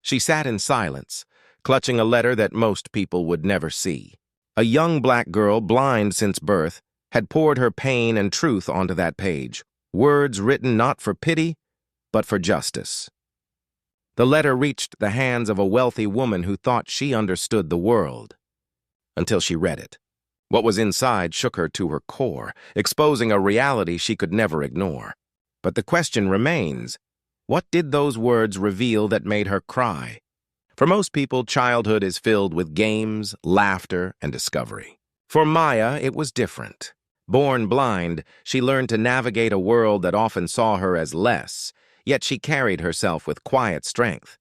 She sat in silence, clutching a letter that most people would never see. A young black girl, blind since birth, had poured her pain and truth onto that page, words written not for pity, but for justice. The letter reached the hands of a wealthy woman who thought she understood the world, until she read it. What was inside shook her to her core, exposing a reality she could never ignore. But the question remains, what did those words reveal that made her cry? For most people, childhood is filled with games, laughter, and discovery. For Maya, it was different. Born blind, she learned to navigate a world that often saw her as less, yet she carried herself with quiet strength.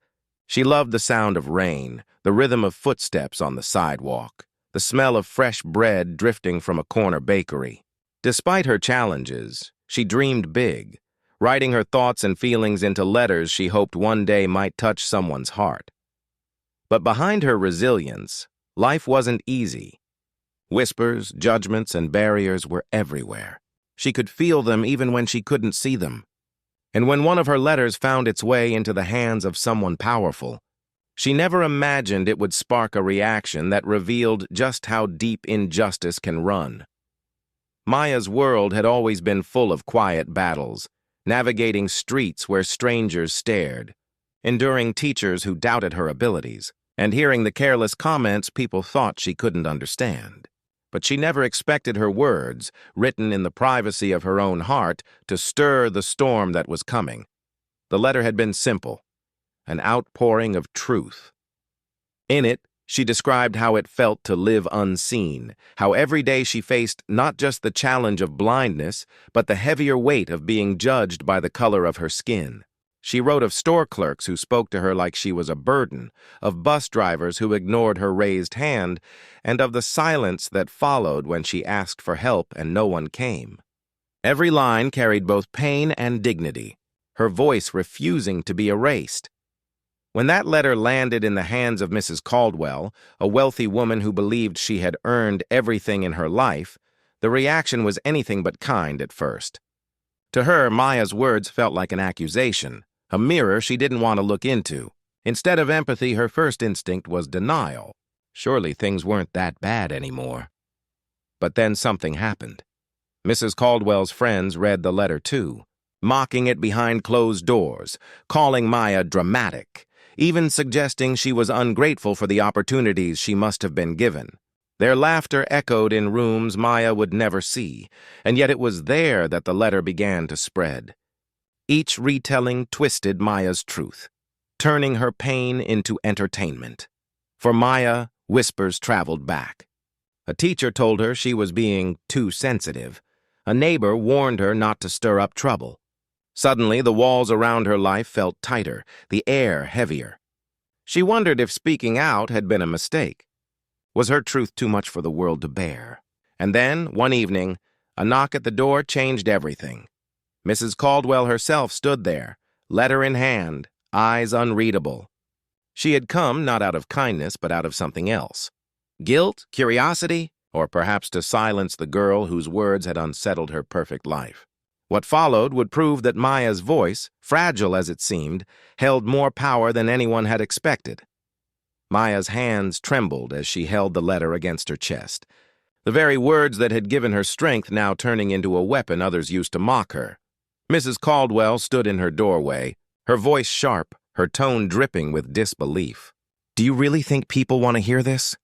She loved the sound of rain, the rhythm of footsteps on the sidewalk, the smell of fresh bread drifting from a corner bakery. Despite her challenges, she dreamed big, writing her thoughts and feelings into letters she hoped one day might touch someone's heart. But behind her resilience, life wasn't easy. Whispers, judgments, and barriers were everywhere. She could feel them even when she couldn't see them. And when one of her letters found its way into the hands of someone powerful, she never imagined it would spark a reaction that revealed just how deep injustice can run. Maya's world had always been full of quiet battles, navigating streets where strangers stared, enduring teachers who doubted her abilities, and hearing the careless comments people thought she couldn't understand. But she never expected her words, written in the privacy of her own heart, to stir the storm that was coming. The letter had been simple, an outpouring of truth. In it, she described how it felt to live unseen, how every day she faced not just the challenge of blindness, but the heavier weight of being judged by the color of her skin. She wrote of store clerks who spoke to her like she was a burden, of bus drivers who ignored her raised hand, and of the silence that followed when she asked for help and no one came. Every line carried both pain and dignity, her voice refusing to be erased. When that letter landed in the hands of Mrs. Caldwell, a wealthy woman who believed she had earned everything in her life, the reaction was anything but kind at first. To her, Maya's words felt like an accusation, a mirror she didn't want to look into. Instead of empathy, her first instinct was denial. Surely things weren't that bad anymore. But then something happened. Mrs. Caldwell's friends read the letter too, mocking it behind closed doors, calling Maya dramatic, even suggesting she was ungrateful for the opportunities she must have been given. Their laughter echoed in rooms Maya would never see, and yet it was there that the letter began to spread. Each retelling twisted Maya's truth, turning her pain into entertainment. For Maya, whispers traveled back. A teacher told her she was being too sensitive. A neighbor warned her not to stir up trouble. Suddenly, the walls around her life felt tighter, the air heavier. She wondered if speaking out had been a mistake. Was her truth too much for the world to bear? And then, one evening, a knock at the door changed everything. Mrs. Caldwell herself stood there, letter in hand, eyes unreadable. She had come not out of kindness, but out of something else. Guilt, curiosity, or perhaps to silence the girl whose words had unsettled her perfect life. What followed would prove that Maya's voice, fragile as it seemed, held more power than anyone had expected. Maya's hands trembled as she held the letter against her chest, the very words that had given her strength now turning into a weapon others used to mock her. Mrs. Caldwell stood in her doorway, her voice sharp, her tone dripping with disbelief. "Do you really think people want to hear this?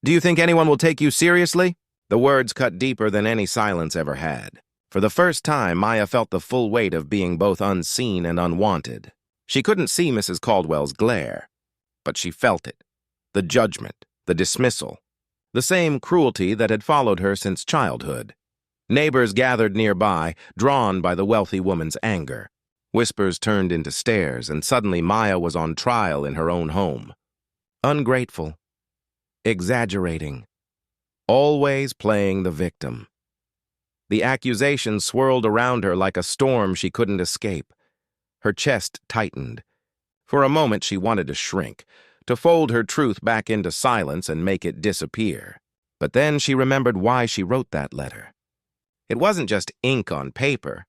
Do you think anyone will take you seriously?" The words cut deeper than any silence ever had. For the first time, Maya felt the full weight of being both unseen and unwanted. She couldn't see Mrs. Caldwell's glare, but she felt it. The judgment, the dismissal, the same cruelty that had followed her since childhood. Neighbors gathered nearby, drawn by the wealthy woman's anger. Whispers turned into stares, and suddenly Maya was on trial in her own home. Ungrateful, exaggerating, always playing the victim. The accusations swirled around her like a storm she couldn't escape. Her chest tightened. For a moment she wanted to shrink, to fold her truth back into silence and make it disappear. But then she remembered why she wrote that letter. It wasn't just ink on paper.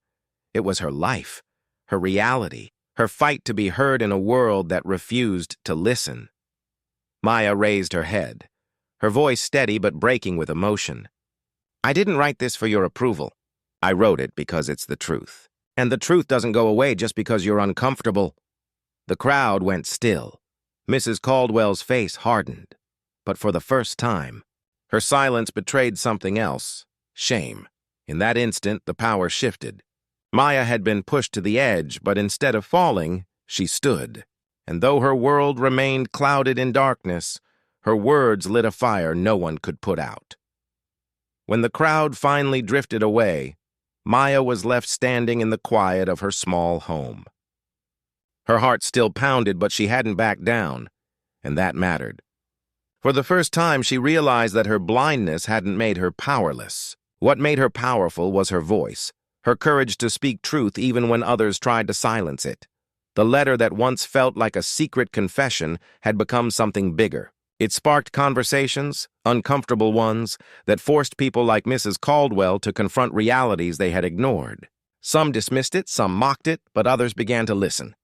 It was her life, her reality, her fight to be heard in a world that refused to listen. Maya raised her head, her voice steady but breaking with emotion. I didn't write this for your approval. I wrote it because it's the truth. And the truth doesn't go away just because you're uncomfortable. The crowd went still. Mrs. Caldwell's face hardened. But for the first time, her silence betrayed something else: shame. In that instant, the power shifted. Maya had been pushed to the edge, but instead of falling, she stood. And though her world remained clouded in darkness, her words lit a fire no one could put out. When the crowd finally drifted away, Maya was left standing in the quiet of her small home. Her heart still pounded, but she hadn't backed down, and that mattered. For the first time, she realized that her blindness hadn't made her powerless. What made her powerful was her voice, her courage to speak truth even when others tried to silence it. The letter that once felt like a secret confession had become something bigger. It sparked conversations, uncomfortable ones, that forced people like Mrs. Caldwell to confront realities they had ignored. Some dismissed it, some mocked it, but others began to listen.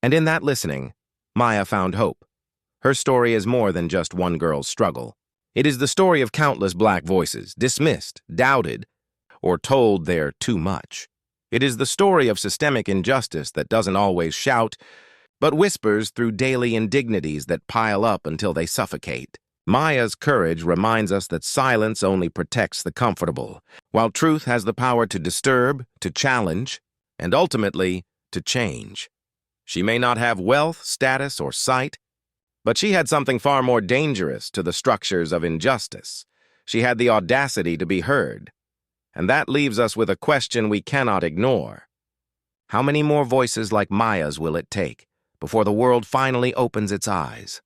And in that listening, Maya found hope. Her story is more than just one girl's struggle. It is the story of countless black voices, dismissed, doubted, or told they're too much. It is the story of systemic injustice that doesn't always shout, but whispers through daily indignities that pile up until they suffocate. Maya's courage reminds us that silence only protects the comfortable, while truth has the power to disturb, to challenge, and ultimately, to change. She may not have wealth, status, or sight, but she had something far more dangerous to the structures of injustice. She had the audacity to be heard. And that leaves us with a question we cannot ignore. How many more voices like Maya's will it take before the world finally opens its eyes?